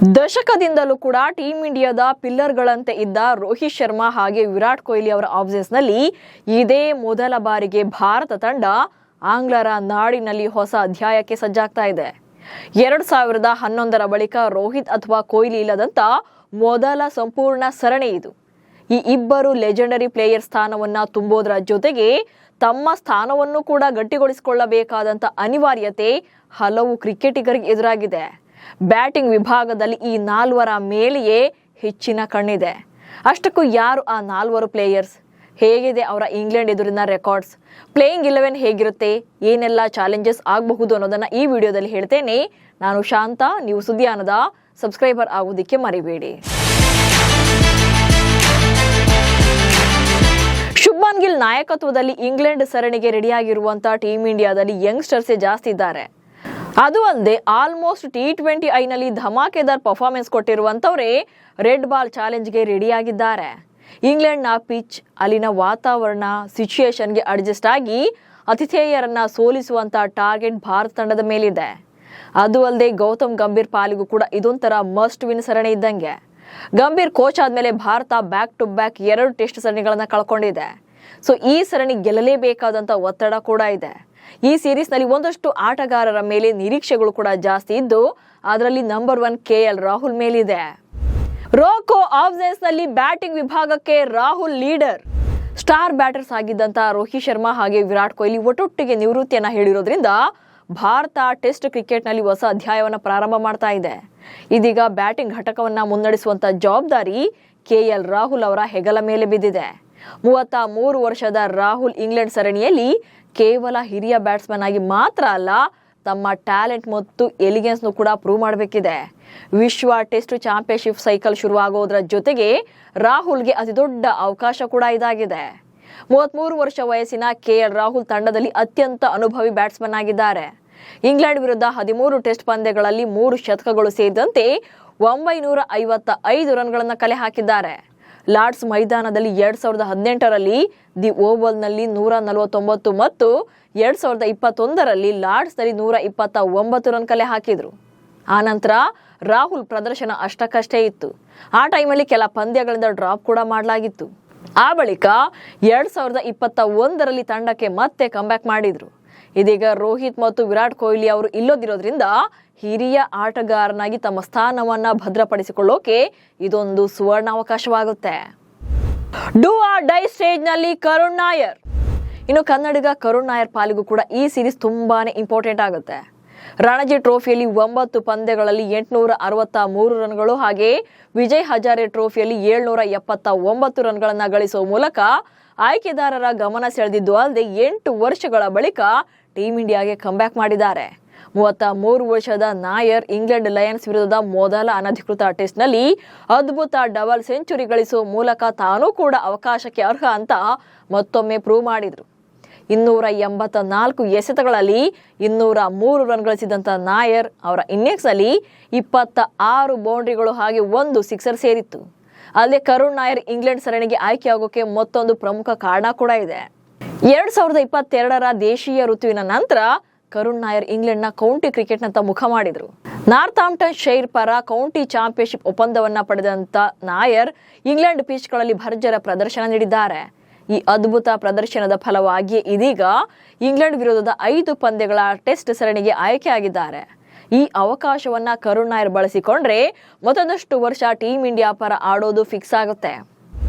ದಶಕದಿಂದಲೂ ಕೂಡ ಟೀಂ ಇಂಡಿಯಾದ ಪಿಲ್ಲರ್ಗಳಂತೆ ಇದ್ದ ರೋಹಿತ್ ಶರ್ಮಾ ಹಾಗೆ ವಿರಾಟ್ ಕೊಹ್ಲಿ ಅವರ ಆಬ್ಸೆನ್ಸ್ನಲ್ಲಿ ಇದೇ ಮೊದಲ ಬಾರಿಗೆ ಭಾರತ ತಂಡ ಆಂಗ್ಲರ ನಾಡಿನಲ್ಲಿ ಹೊಸ ಅಧ್ಯಾಯಕ್ಕೆ ಸಜ್ಜಾಗ್ತಾ ಇದೆ. 2011ರ ಬಳಿಕ ರೋಹಿತ್ ಅಥವಾ ಕೊಹ್ಲಿ ಇಲ್ಲದಂತ ಮೊದಲ ಸಂಪೂರ್ಣ ಸರಣಿ ಇದು. ಈ ಇಬ್ಬರು ಲೆಜೆಂಡರಿ ಪ್ಲೇಯರ್ ಸ್ಥಾನವನ್ನ ತುಂಬೋದರ ಜೊತೆಗೆ ತಮ್ಮ ಸ್ಥಾನವನ್ನು ಕೂಡ ಗಟ್ಟಿಗೊಳಿಸಿಕೊಳ್ಳಬೇಕಾದಂತ ಅನಿವಾರ್ಯತೆ ಹಲವು ಕ್ರಿಕೆಟಿಗರಿಗೆ ಎದುರಾಗಿದೆ. ಬ್ಯಾಟಿಂಗ್ ವಿಭಾಗದಲ್ಲಿ ಈ ನಾಲ್ವರ ಮೇಲೆಯೇ ಹೆಚ್ಚಿನ ಕಣ್ಣಿದೆ. ಅಷ್ಟಕ್ಕೂ ಯಾರು ಆ ನಾಲ್ವರು ಪ್ಲೇಯರ್ಸ್, ಹೇಗಿದೆ ಅವರ ಇಂಗ್ಲೆಂಡ್ ಎದುರಿನ ರೆಕಾರ್ಡ್ಸ್, ಪ್ಲೇಯಿಂಗ್ 11 ಹೇಗಿರುತ್ತೆ, ಏನೆಲ್ಲ ಚಾಲೆಂಜಸ್ ಆಗಬಹುದು ಅನ್ನೋದನ್ನ ಈ ವಿಡಿಯೋದಲ್ಲಿ ಹೇಳ್ತೇನೆ. ನಾನು ಶಾಂತ, ನೀವು ಸುದ್ದಿಯಾನದ ಸಬ್ಸ್ಕ್ರೈಬರ್ ಆಗೋದಕ್ಕೆ ಮರಿಬೇಡಿ. ಶುಭ್ಮನ್ ಗಿಲ್ ನಾಯಕತ್ವದಲ್ಲಿ ಇಂಗ್ಲೆಂಡ್ ಸರಣಿಗೆ ರೆಡಿಯಾಗಿರುವಂತಹ ಟೀಂ ಇಂಡಿಯಾದಲ್ಲಿ ಯಂಗ್ಸ್ಟರ್ಸೇ ಜಾಸ್ತಿ ಇದ್ದಾರೆ. ಅದು ಅಲ್ಲದೆ ಆಲ್ಮೋಸ್ಟ್ T20 ನಲ್ಲಿ ಧಮಾಕೆದಾರ್ ಪರ್ಫಾರ್ಮೆನ್ಸ್ ಕೊಟ್ಟಿರುವಂತವರೇ ರೆಡ್ ಬಾಲ್ ಚಾಲೆಂಜ್ಗೆ ರೆಡಿಯಾಗಿದ್ದಾರೆ. ಇಂಗ್ಲೆಂಡ್ನ ಪಿಚ್, ಅಲ್ಲಿನ ವಾತಾವರಣ, ಸಿಚುಯೇಷನ್ಗೆ ಅಡ್ಜಸ್ಟ್ ಆಗಿ ಆತಿಥೇಯರನ್ನ ಸೋಲಿಸುವಂತ ಟಾರ್ಗೆಟ್ ಭಾರತ ತಂಡದ ಮೇಲಿದೆ. ಅದು ಅಲ್ಲದೆ ಗೌತಮ್ ಗಂಭೀರ್ ಪಾಲಿಗೂ ಕೂಡ ಇದೊಂಥರ ಮಸ್ಟ್ ವಿನ್ ಸರಣಿ ಇದ್ದಂಗೆ. ಗಂಭೀರ್ ಕೋಚ್ ಆದ್ಮೇಲೆ Bharat back to back 2 test ಸರಣಿಗಳನ್ನ ಕಳ್ಕೊಂಡಿದೆ. ಸೊ ಈ ಸರಣಿ ಗೆಲ್ಲಲೇಬೇಕಾದಂತ ಒತ್ತಡ ಕೂಡ ಇದೆ. ಈ ಸೀರೀಸ್ ನಲ್ಲಿ ಒಂದಷ್ಟು ಆಟಗಾರರ ಮೇಲೆ ನಿರೀಕ್ಷೆಗಳು ಕೂಡ ಜಾಸ್ತಿ ಇದ್ದು, ಅದರಲ್ಲಿ ನಂಬರ್ 1 KL ರಾಹುಲ್ ಮೇಲಿದೆ. ರೋಕೋ ಆಬ್ಸೆನ್ಸ್ ನಲ್ಲಿ ಬ್ಯಾಟಿಂಗ್ ವಿಭಾಗಕ್ಕೆ ರಾಹುಲ್ ಲೀಡರ್. ಸ್ಟಾರ್ ಬ್ಯಾಟರ್ಸ್ ಆಗಿದ್ದಂತ ರೋಹಿತ್ ಶರ್ಮಾ ಹಾಗೆ ವಿರಾಟ್ ಕೊಹ್ಲಿ ಒಟ್ಟೊಟ್ಟಿಗೆ ನಿವೃತ್ತಿಯನ್ನ ಹೇಳಿರೋದ್ರಿಂದ ಭಾರತ ಟೆಸ್ಟ್ ಕ್ರಿಕೆಟ್ ನಲ್ಲಿ ಹೊಸ ಅಧ್ಯಾಯವನ್ನ ಪ್ರಾರಂಭ ಮಾಡ್ತಾ ಇದೆ. ಇದೀಗ ಬ್ಯಾಟಿಂಗ್ ಘಟಕವನ್ನ ಮುನ್ನಡೆಸುವಂತ ಜವಾಬ್ದಾರಿ KL ರಾಹುಲ್ ಅವರ ಹೆಗಲ ಮೇಲೆ ಬಿದ್ದಿದೆ. 33 ವರ್ಷದ ರಾಹುಲ್ ಇಂಗ್ಲೆಂಡ್ ಸರಣಿಯಲ್ಲಿ ಕೇವಲ ಹಿರಿಯ ಬ್ಯಾಟ್ಸ್ಮನ್ ಆಗಿ ಮಾತ್ರ ಅಲ್ಲ, ತಮ್ಮ ಟ್ಯಾಲೆಂಟ್ ಮತ್ತು ಎಲಿಗೆನ್ಸ್ ಕೂಡ ಪ್ರೂವ್ ಮಾಡಬೇಕಿದೆ. ವಿಶ್ವ ಟೆಸ್ಟ್ ಚಾಂಪಿಯನ್ಶಿಪ್ ಸೈಕಲ್ ಶುರುವಾಗೋದ್ರ ಜೊತೆಗೆ ರಾಹುಲ್ಗೆ ಅತಿ ದೊಡ್ಡ ಅವಕಾಶ ಕೂಡ ಇದಾಗಿದೆ. 33 ವರ್ಷ ವಯಸ್ಸಿನ KL ರಾಹುಲ್ ತಂಡದಲ್ಲಿ ಅತ್ಯಂತ ಅನುಭವಿ ಬ್ಯಾಟ್ಸ್ಮನ್ ಆಗಿದ್ದಾರೆ. ಇಂಗ್ಲೆಂಡ್ ವಿರುದ್ಧ 13 ಟೆಸ್ಟ್ ಪಂದ್ಯಗಳಲ್ಲಿ 3 ಶತಕಗಳು ಸೇರಿದಂತೆ 955 ರನ್ಗಳನ್ನು ಕಲೆ ಹಾಕಿದ್ದಾರೆ. ಲಾರ್ಡ್ಸ್ ಮೈದಾನದಲ್ಲಿ 2018ರಲ್ಲಿ ದಿ ಓವಲ್ನಲ್ಲಿ 149 ಮತ್ತು 2021ರಲ್ಲಿ ಲಾರ್ಡ್ಸ್ನಲ್ಲಿ 129 ರನ್ ಕಲೆ ಹಾಕಿದ್ರು. ಆನಂತರ ರಾಹುಲ್ ಪ್ರದರ್ಶನ ಅಷ್ಟಕ್ಕಷ್ಟೇ ಇತ್ತು. ಆ ಟೈಮಲ್ಲಿ ಕೆಲ ಪಂದ್ಯಗಳಿಂದ ಡ್ರಾಪ್ ಕೂಡ ಮಾಡಲಾಗಿತ್ತು. ಆ ಬಳಿಕ 2021ರಲ್ಲಿ ತಂಡಕ್ಕೆ ಮತ್ತೆ ಕಂಬ್ಯಾಕ್ ಮಾಡಿದ್ರು. ಇದೀಗ ರೋಹಿತ್ ಮತ್ತು ವಿರಾಟ್ ಕೊಹ್ಲಿ ಅವರು ಇಲ್ಲದಿರೋದ್ರಿಂದ ಹಿರಿಯ ಆಟಗಾರನಾಗಿ ತಮ್ಮ ಸ್ಥಾನವನ್ನ ಭದ್ರಪಡಿಸಿಕೊಳ್ಳೋಕೆ ಇದೊಂದು ಸುವರ್ಣಾವಕಾಶವಾಗುತ್ತೆ. ಡೂ ಆರ್ ಡೈ ಸ್ಟೇಜ್ ನಲ್ಲಿ ಕರುಣ್ ನಾಯರ್. ಇನ್ನು ಕನ್ನಡಿಗ ಕರುಣ್ ನಾಯರ್ ಪಾಲಿಗೂ ಕೂಡ ಈ ಸೀರೀಸ್ ತುಂಬಾನೇ ಇಂಪಾರ್ಟೆಂಟ್ ಆಗುತ್ತೆ. ರಣಜಿ ಟ್ರೋಫಿಯಲ್ಲಿ 9 ಪಂದ್ಯಗಳಲ್ಲಿ 863 ರನ್ಗಳು ಹಾಗೆ ವಿಜಯ್ ಹಜಾರೆ ಟ್ರೋಫಿಯಲ್ಲಿ 779 ರನ್ಗಳನ್ನ ಗಳಿಸುವ ಮೂಲಕ ಆಯ್ಕೆದಾರರ ಗಮನ ಸೆಳೆದಿದ್ದು ಅಲ್ಲದೆ 8 ವರ್ಷಗಳ ಬಳಿಕ ಟೀಂ ಇಂಡಿಯಾಗೆ ಕಂಬ್ಯಾಕ್ ಮಾಡಿದ್ದಾರೆ. 33 ವರ್ಷದ ನಾಯರ್ ಇಂಗ್ಲೆಂಡ್ ಲಯನ್ಸ್ ವಿರುದ್ಧದ ಮೊದಲ ಅನಧಿಕೃತ ಟೆಸ್ಟ್ ನಲ್ಲಿ ಅದ್ಭುತ ಡಬಲ್ ಸೆಂಚುರಿ ಗಳಿಸುವ ಮೂಲಕ ತಾನೂ ಕೂಡ ಅವಕಾಶಕ್ಕೆ ಅರ್ಹ ಅಂತ ಮತ್ತೊಮ್ಮೆ ಪ್ರೂವ್ ಮಾಡಿದ್ರು. 284 ಎಸೆತಗಳಲ್ಲಿ 203 ರನ್ ಗಳಿಸಿದಂತ ನಾಯರ್ ಅವರ ಇನ್ನಿಂಗ್ಸ್ ಅಲ್ಲಿ 26 ಬೌಂಡ್ರಿಗಳು ಹಾಗೆ 1 ಸಿಕ್ಸರ್ ಸೇರಿತ್ತು. ಅಲ್ಲದೆ ಕರುಣ್ ನಾಯರ್ ಇಂಗ್ಲೆಂಡ್ ಸರಣಿಗೆ ಆಯ್ಕೆಯಾಗೋಕೆ ಮತ್ತೊಂದು ಪ್ರಮುಖ ಕಾರಣ ಕೂಡ ಇದೆ. 2022ರ ದೇಶೀಯ ಋತುವಿನ ನಂತರ ಕರುಣ್ ನಾಯರ್ ಇಂಗ್ಲೆಂಡ್ನ ಕೌಂಟಿ ಕ್ರಿಕೆಟ್ನಂತ ಮುಖ ಮಾಡಿದ್ರು. ನಾರ್ಥಾಂಪ್ಟನ್ ಶೈರ್ ಪರ ಕೌಂಟಿ ಚಾಂಪಿಯನ್ಶಿಪ್ ಒಪ್ಪಂದವನ್ನ ಪಡೆದಂತ ನಾಯರ್ ಇಂಗ್ಲೆಂಡ್ ಪಿಚ್ಗಳಲ್ಲಿ ಭರ್ಜರ ಪ್ರದರ್ಶನ ನೀಡಿದ್ದಾರೆ. ಈ ಅದ್ಭುತ ಪ್ರದರ್ಶನದ ಫಲವಾಗಿ ಇದೀಗ ಇಂಗ್ಲೆಂಡ್ ವಿರುದ್ಧದ 5 ಪಂದ್ಯಗಳ ಟೆಸ್ಟ್ ಸರಣಿಗೆ ಆಯ್ಕೆಯಾಗಿದ್ದಾರೆ. ಈ ಅವಕಾಶವನ್ನ ಕರುಣ್ ನಾಯರ್ ಬಳಸಿಕೊಂಡ್ರೆ ಮತ್ತೊಂದಷ್ಟು ವರ್ಷ ಟೀಂ ಇಂಡಿಯಾ ಪರ ಆಡೋದು ಫಿಕ್ಸ್ ಆಗುತ್ತೆ.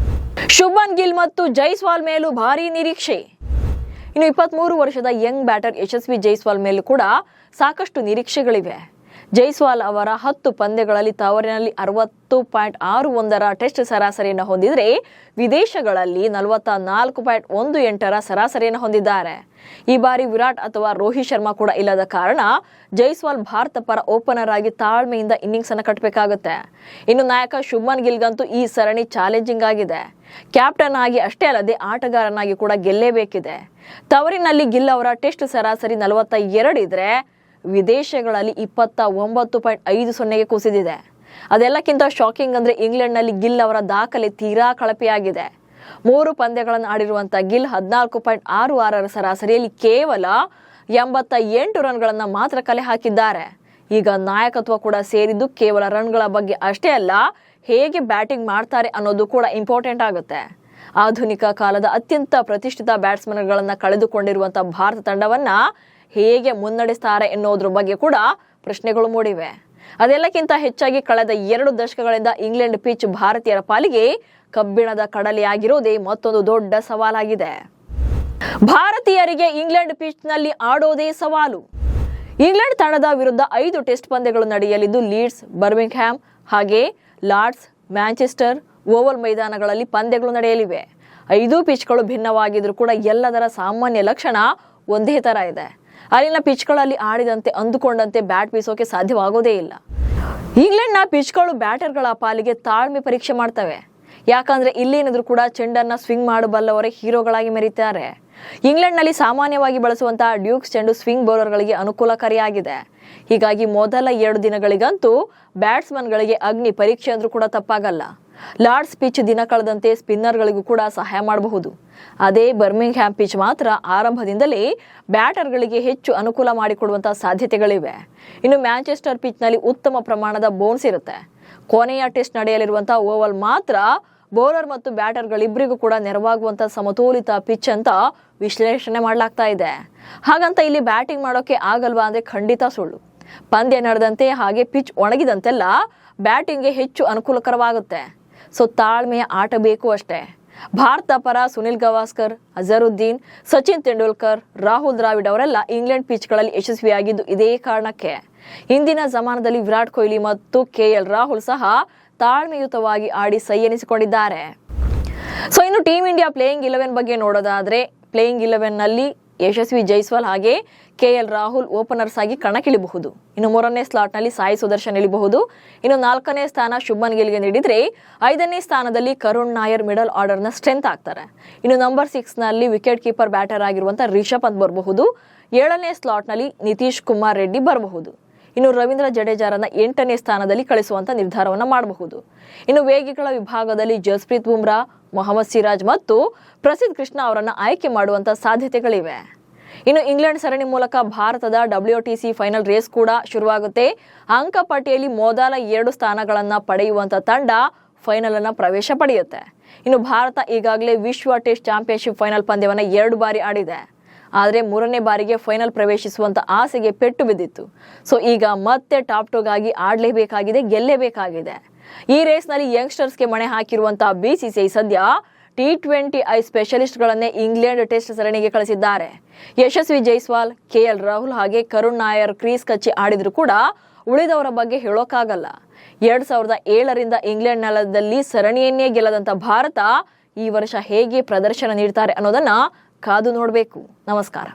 ಶುಭ್ಮನ್ ಗಿಲ್ ಮತ್ತು ಜೈಸ್ವಾಲ್ ಮೇಲೂ ಭಾರಿ ನಿರೀಕ್ಷೆ. ಇನ್ನು 23 ವರ್ಷದ ಯಂಗ್ ಬ್ಯಾಟರ್ ಯಶಸ್ವಿ ಜೈಸ್ವಾಲ್ ಮೇಲೂ ಕೂಡ ಸಾಕಷ್ಟು ನಿರೀಕ್ಷೆಗಳಿವೆ. ಜೈಸ್ವಾಲ್ ಅವರ 10 ಪಂದ್ಯಗಳಲ್ಲಿ ತವರಿನಲ್ಲಿ 60.61ರ ಟೆಸ್ಟ್ ಸರಾಸರಿಯನ್ನು ಹೊಂದಿದ್ರೆ ವಿದೇಶಗಳಲ್ಲಿ 44.18ರ ಸರಾಸರಿಯನ್ನು ಹೊಂದಿದ್ದಾರೆ. ಈ ಬಾರಿ ವಿರಾಟ್ ಅಥವಾ ರೋಹಿತ್ ಶರ್ಮಾ ಕೂಡ ಇಲ್ಲದ ಕಾರಣ ಜೈಸ್ವಾಲ್ ಭಾರತ ಪರ ಓಪನರ್ ಆಗಿ ತಾಳ್ಮೆಯಿಂದ ಇನ್ನಿಂಗ್ಸ್ ಅನ್ನು ಕಟ್ಟಬೇಕಾಗುತ್ತೆ. ಇನ್ನು ನಾಯಕ ಶುಭ್ಮನ್ ಗಿಲ್ಗಂತೂ ಈ ಸರಣಿ ಚಾಲೆಂಜಿಂಗ್ ಆಗಿದೆ. ಕ್ಯಾಪ್ಟನ್ ಆಗಿ ಅಷ್ಟೇ ಅಲ್ಲದೆ ಆಟಗಾರನಾಗಿ ಕೂಡ ಗೆಲ್ಲೇಬೇಕಿದೆ. ತವರಿನಲ್ಲಿ ಗಿಲ್ ಅವರ ಟೆಸ್ಟ್ ಸರಾಸರಿ 42 ಇದ್ರೆ ವಿದೇಶಗಳಲ್ಲಿ 29.50ಗೆ ಕುಸಿದಿದೆ. ಅದೆಲ್ಲಕ್ಕಿಂತ ಶಾಕಿಂಗ್ ಅಂದ್ರೆ ಇಂಗ್ಲೆಂಡ್ ನಲ್ಲಿ ಗಿಲ್ ಅವರ ದಾಖಲೆ ತೀರಾ ಕಳಪೆಯಾಗಿದೆ. 3 ಪಂದ್ಯಗಳನ್ನು ಆಡಿರುವಂತಹ ಗಿಲ್ 14.66ರ ಸರಾಸರಿಯಲ್ಲಿ ಕೇವಲ 88 ರನ್ಗಳನ್ನ ಮಾತ್ರ ಕಲೆ ಹಾಕಿದ್ದಾರೆ. ಈಗ ನಾಯಕತ್ವ ಕೂಡ ಸೇರಿದ್ದು ಕೇವಲ ರನ್ಗಳ ಬಗ್ಗೆ ಅಷ್ಟೇ ಅಲ್ಲ, ಹೇಗೆ ಬ್ಯಾಟಿಂಗ್ ಮಾಡ್ತಾರೆ ಅನ್ನೋದು ಕೂಡ ಇಂಪಾರ್ಟೆಂಟ್ ಆಗುತ್ತೆ. ಆಧುನಿಕ ಕಾಲದ ಅತ್ಯಂತ ಪ್ರತಿಷ್ಠಿತ ಬ್ಯಾಟ್ಸ್ಮನ್ಗಳನ್ನ ಕಳೆದುಕೊಂಡಿರುವಂತಹ ಭಾರತ ತಂಡವನ್ನ ಹೇಗೆ ಮುನ್ನಡೆಸ್ತಾರೆ ಎನ್ನುವುದ್ರ ಬಗ್ಗೆ ಕೂಡ ಪ್ರಶ್ನೆಗಳು ಮೂಡಿವೆ. ಅದೆಲ್ಲಕ್ಕಿಂತ ಹೆಚ್ಚಾಗಿ ಕಳೆದ 2 ದಶಕಗಳಿಂದ ಇಂಗ್ಲೆಂಡ್ ಪಿಚ್ ಭಾರತೀಯರ ಪಾಲಿಗೆ ಕಬ್ಬಿಣದ ಕಡಲೆಯಾಗಿರೋದೇ ಮತ್ತೊಂದು ದೊಡ್ಡ ಸವಾಲಾಗಿದೆ. ಭಾರತೀಯರಿಗೆ ಇಂಗ್ಲೆಂಡ್ ಪಿಚ್ ನಲ್ಲಿ ಆಡೋದೇ ಸವಾಲು. ಇಂಗ್ಲೆಂಡ್ ತಂಡದ ವಿರುದ್ಧ 5 ಟೆಸ್ಟ್ ಪಂದ್ಯಗಳು ನಡೆಯಲಿದ್ದು ಲೀಡ್ಸ್, ಬರ್ಮಿಂಗ್ಹ್ಯಾಮ್ ಹಾಗೆ ಲಾರ್ಡ್ಸ್, ಮ್ಯಾಂಚೆಸ್ಟರ್ ಓವಲ್ ಮೈದಾನಗಳಲ್ಲಿ ಪಂದ್ಯಗಳು ನಡೆಯಲಿವೆ. 5 ಪಿಚ್ಗಳು ಭಿನ್ನವಾಗಿದ್ರೂ ಕೂಡ ಎಲ್ಲದರ ಸಾಮಾನ್ಯ ಲಕ್ಷಣ ಒಂದೇ ತರ ಇದೆ. ಅಲ್ಲಿನ ಪಿಚ್ಗಳಲ್ಲಿ ಆಡಿದಂತೆ ಅಂದುಕೊಂಡಂತೆ ಬ್ಯಾಟ್ ಬೀಸೋಕೆ ಸಾಧ್ಯವಾಗೋದೇ ಇಲ್ಲ. ಇಂಗ್ಲೆಂಡ್ನ ಪಿಚ್ಗಳು ಬ್ಯಾಟರ್ಗಳ ಪಾಲಿಗೆ ತಾಳ್ಮೆ ಪರೀಕ್ಷೆ ಮಾಡ್ತವೆ. ಯಾಕಂದ್ರೆ ಇಲ್ಲೇನಾದ್ರೂ ಕೂಡ ಚೆಂಡನ್ನ ಸ್ವಿಂಗ್ ಮಾಡಬಲ್ಲವರೇ ಹೀರೋಗಳಾಗಿ ಮೆರೀತಾರೆ. ಇಂಗ್ಲೆಂಡ್ನಲ್ಲಿ ಸಾಮಾನ್ಯವಾಗಿ ಬಳಸುವಂತಹ ಡ್ಯೂಕ್ಸ್ ಚೆಂಡು ಸ್ವಿಂಗ್ ಬೌಲರ್ಗಳಿಗೆ ಅನುಕೂಲಕಾರಿಯಾಗಿದೆ. ಹೀಗಾಗಿ ಮೊದಲ 2 ದಿನಗಳಿಗಂತೂ ಬ್ಯಾಟ್ಸ್ಮನ್ಗಳಿಗೆ ಅಗ್ನಿ ಪರೀಕ್ಷೆ ಅಂದ್ರೂ ಕೂಡ ತಪ್ಪಾಗಲ್ಲ. ಲಾರ್ಡ್ಸ್ ಪಿಚ್ ದಿನ ಕಳೆದಂತೆ ಸ್ಪಿನ್ನರ್ಗಳಿಗೂ ಕೂಡ ಸಹಾಯ ಮಾಡಬಹುದು. ಅದೇ ಬರ್ಮಿಂಗ್ಹ್ಯಾಮ್ ಪಿಚ್ ಮಾತ್ರ ಆರಂಭದಿಂದಲೇ ಬ್ಯಾಟರ್ಗಳಿಗೆ ಹೆಚ್ಚು ಅನುಕೂಲ ಮಾಡಿಕೊಡುವಂತಹ ಸಾಧ್ಯತೆಗಳಿವೆ. ಇನ್ನು ಮ್ಯಾಂಚೆಸ್ಟರ್ ಪಿಚ್ನಲ್ಲಿ ಉತ್ತಮ ಪ್ರಮಾಣದ ಬೌನ್ಸ್ ಇರುತ್ತೆ. ಕೊನೆಯ ಟೆಸ್ಟ್ ನಡೆಯಲಿರುವಂತಹ ಓವಲ್ ಮಾತ್ರ ಬೌಲರ್ ಮತ್ತು ಬ್ಯಾಟರ್ಗಳಿಬ್ಬರಿಗೂ ಕೂಡ ನೆರವಾಗುವಂತಹ ಸಮತೋಲಿತ ಪಿಚ್ ಅಂತ ವಿಶ್ಲೇಷಣೆ ಮಾಡಲಾಗ್ತಾ ಇದೆ. ಹಾಗಂತ ಇಲ್ಲಿ ಬ್ಯಾಟಿಂಗ್ ಮಾಡೋಕೆ ಆಗಲ್ವಾ ಅಂದ್ರೆ ಖಂಡಿತ ಸುಳ್ಳು. ಪಂದ್ಯ ನಡೆದಂತೆ ಹಾಗೆ ಪಿಚ್ ಒಣಗಿದಂತೆಲ್ಲ ಬ್ಯಾಟಿಂಗ್ಗೆ ಹೆಚ್ಚು ಅನುಕೂಲಕರವಾಗುತ್ತೆ. ಸೊ ತಾಳ್ಮೆಯ ಆಟ ಬೇಕು ಅಷ್ಟೇ. ಭಾರತ ಪರ ಸುನಿಲ್ ಗವಾಸ್ಕರ್, ಅಜರುದ್ದೀನ್, ಸಚಿನ್ ತೆಂಡೂಲ್ಕರ್, ರಾಹುಲ್ ದ್ರಾವಿಡ್ ಅವರೆಲ್ಲ ಇಂಗ್ಲೆಂಡ್ ಪಿಚ್ಗಳಲ್ಲಿ ಯಶಸ್ವಿಯಾಗಿದ್ದು ಇದೇ ಕಾರಣಕ್ಕೆ. ಇಂದಿನ ಜಮಾನದಲ್ಲಿ ವಿರಾಟ್ ಕೊಹ್ಲಿ ಮತ್ತು KL ರಾಹುಲ್ ಸಹ ತಾಳ್ಮೆಯುತವಾಗಿ ಆಡಿ ಸೈ ಎನಿಸಿಕೊಂಡಿದ್ದಾರೆ. ಸೊ ಇನ್ನು ಟೀಮ್ ಇಂಡಿಯಾ ಪ್ಲೇಯಿಂಗ್ 11 ಬಗ್ಗೆ ನೋಡೋದಾದ್ರೆ, ಪ್ಲೇಯಿಂಗ್ 11 ನಲ್ಲಿ ಯಶಸ್ವಿ ಜೈಸ್ವಾಲ್ ಹಾಗೆ KL ರಾಹುಲ್ ಓಪನರ್ಸ್ ಆಗಿ ಕಣಕ್ಕಿಳಿಬಹುದು. ಇನ್ನು 3ನೇ ಸ್ಲಾಟ್ ನಲ್ಲಿ ಸಾಯಿ ಸುದರ್ಶನ್ ಇಳಿಬಹುದು. ಇನ್ನು 4ನೇ ಸ್ಥಾನ ಶುಭ್ಮನ್ ಗಿಲ್ಗೆ ನೀಡಿದ್ರೆ 5ನೇ ಸ್ಥಾನದಲ್ಲಿ ಕರುಣ್ ನಾಯರ್ ಮಿಡಲ್ ಆರ್ಡರ್ ನ ಸ್ಟ್ರೆಂತ್ ಆಗ್ತಾರೆ. ಇನ್ನು ನಂಬರ್ 6 ನಲ್ಲಿ ವಿಕೆಟ್ ಕೀಪರ್ ಬ್ಯಾಟರ್ ಆಗಿರುವಂತಹ ರಿಷಬ್ ಪಂತ್ ಬರಬಹುದು. 7ನೇ ಸ್ಲಾಟ್ ನಲ್ಲಿ ನಿತೀಶ್ ಕುಮಾರ್ ರೆಡ್ಡಿ ಬರಬಹುದು. ಇನ್ನು ರವೀಂದ್ರ ಜಡೇಜಾರನ್ನ 8ನೇ ಸ್ಥಾನದಲ್ಲಿ ಕಳಿಸುವಂತ ನಿರ್ಧಾರವನ್ನ ಮಾಡಬಹುದು. ಇನ್ನು ವೇಗಿಗಳ ವಿಭಾಗದಲ್ಲಿ ಜಸ್ಪ್ರೀತ್ ಬುಮ್ರಾ, ಮೊಹಮ್ಮದ್ ಸಿರಾಜ್ ಮತ್ತು ಪ್ರಸಿದ್ಧ ಕೃಷ್ಣ ಅವರನ್ನ ಆಯ್ಕೆ ಮಾಡುವಂತ ಸಾಧ್ಯತೆಗಳಿವೆ. ಇನ್ನು ಇಂಗ್ಲೆಂಡ್ ಸರಣಿ ಮೂಲಕ ಭಾರತದ WTC ಫೈನಲ್ ರೇಸ್ ಕೂಡ ಶುರುವಾಗುತ್ತೆ. ಅಂಕ ಪಟ್ಟಿಯಲ್ಲಿ ಮೊದಲ 2 ಸ್ಥಾನಗಳನ್ನ ಪಡೆಯುವಂತ ತಂಡ ಫೈನಲ್ ಅನ್ನ ಪ್ರವೇಶ ಪಡೆಯುತ್ತೆ. ಇನ್ನು ಭಾರತ ಈಗಾಗಲೇ ವಿಶ್ವ ಟೆಸ್ಟ್ ಚಾಂಪಿಯನ್ಶಿಪ್ ಫೈನಲ್ ಪಂದ್ಯವನ್ನ 2 ಬಾರಿ ಆಡಿದೆ. ಆದರೆ 3ನೇ ಬಾರಿಗೆ ಫೈನಲ್ ಪ್ರವೇಶಿಸುವಂತ ಆಸೆಗೆ ಪೆಟ್ಟು ಬಿದ್ದಿತ್ತು. ಸೊ ಈಗ ಮತ್ತೆ ಟಾಪ್ 2 ಗಾಗಿ ಆಡಲೇಬೇಕಾಗಿದೆ, ಗೆಲ್ಲೇಬೇಕಾಗಿದೆ. ಈ ರೇಸ್ ನಲ್ಲಿ ಯಂಗ್ಸ್ಟರ್ಸ್ಗೆ ಮಣೆ ಹಾಕಿರುವಂತಹ BCCI ಸದ್ಯ T20I ಸ್ಪೆಷಲಿಸ್ಟ್ ಗಳನ್ನೇ ಇಂಗ್ಲೆಂಡ್ ಟೆಸ್ಟ್ ಸರಣಿಗೆ ಕಳಿಸಿದ್ದಾರೆ. ಯಶಸ್ವಿ ಜೈಸ್ವಾಲ್, KL ರಾಹುಲ್ ಹಾಗೆ ಕರುಣ್ ನಾಯರ್ ಕ್ರೀಸ್ ಕಚ್ಚಿ ಆಡಿದ್ರು ಕೂಡ ಉಳಿದವರ ಬಗ್ಗೆ ಹೇಳೋಕ್ಕಾಗಲ್ಲ. 2007ರಿಂದ ಇಂಗ್ಲೆಂಡ್ ನೆಲದಲ್ಲಿ ಸರಣಿಯನ್ನೇ ಗೆಲ್ಲದಂತ ಭಾರತ ಈ ವರ್ಷ ಹೇಗೆ ಪ್ರದರ್ಶನ ನೀಡ್ತಾರೆ ಅನ್ನೋದನ್ನ ಕಾದು ನೋಡಬೇಕು. ನಮಸ್ಕಾರ.